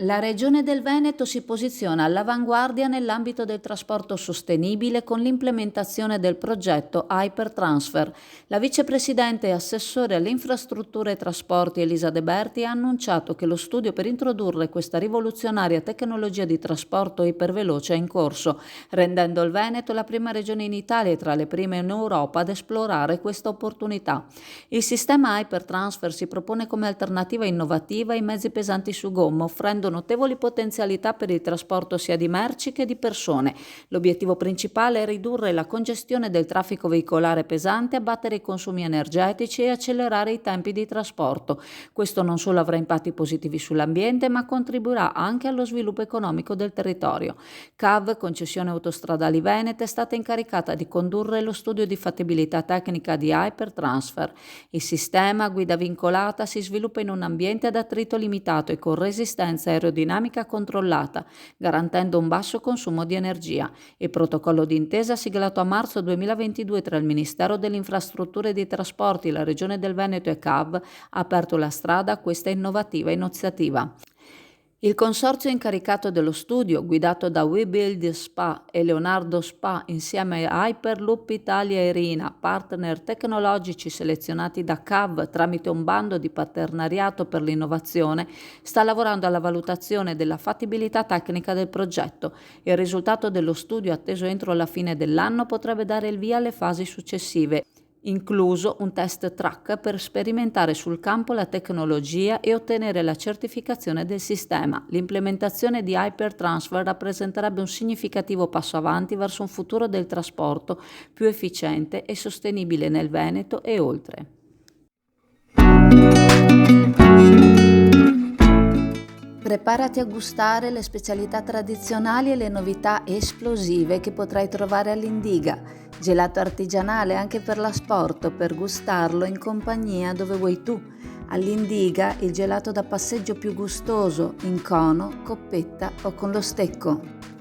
La Regione del Veneto si posiziona all'avanguardia nell'ambito del trasporto sostenibile con l'implementazione del progetto Hypertransfer. La vicepresidente e assessore alle infrastrutture e trasporti Elisa De Berti ha annunciato che lo studio per introdurre questa rivoluzionaria tecnologia di trasporto iperveloce è in corso, rendendo il Veneto la prima regione in Italia e tra le prime in Europa ad esplorare questa opportunità. Il sistema Hypertransfer si propone come alternativa innovativa ai mezzi pesanti su gomma, offrendo notevoli potenzialità per il trasporto sia di merci che di persone. L'obiettivo principale è ridurre la congestione del traffico veicolare pesante, abbattere i consumi energetici e accelerare i tempi di trasporto. Questo non solo avrà impatti positivi sull'ambiente, ma contribuirà anche allo sviluppo economico del territorio. CAV, Concessione Autostradali Venete, è stata incaricata di condurre lo studio di fattibilità tecnica di Hypertransfer. Il sistema a guida vincolata si sviluppa in un ambiente ad attrito limitato e con resistenza aerodinamica controllata, garantendo un basso consumo di energia. Il protocollo d'intesa siglato a marzo 2022 tra il Ministero delle Infrastrutture e dei Trasporti, la Regione del Veneto e CAV ha aperto la strada a questa innovativa iniziativa. Il consorzio incaricato dello studio, guidato da WeBuild SPA e Leonardo SPA insieme a Hyperloop Italia e Rina, partner tecnologici selezionati da CAV tramite un bando di partenariato per l'innovazione, sta lavorando alla valutazione della fattibilità tecnica del progetto. Il risultato dello studio, atteso entro la fine dell'anno, potrebbe dare il via alle fasi successive, incluso un test track per sperimentare sul campo la tecnologia e ottenere la certificazione del sistema. L'implementazione di Hypertransfer rappresenterebbe un significativo passo avanti verso un futuro del trasporto più efficiente e sostenibile nel Veneto e oltre. Preparati a gustare le specialità tradizionali e le novità esplosive che potrai trovare all'Indiga. Gelato artigianale anche per l'asporto, per gustarlo in compagnia dove vuoi tu. All'Indiga il gelato da passeggio più gustoso, in cono, coppetta o con lo stecco.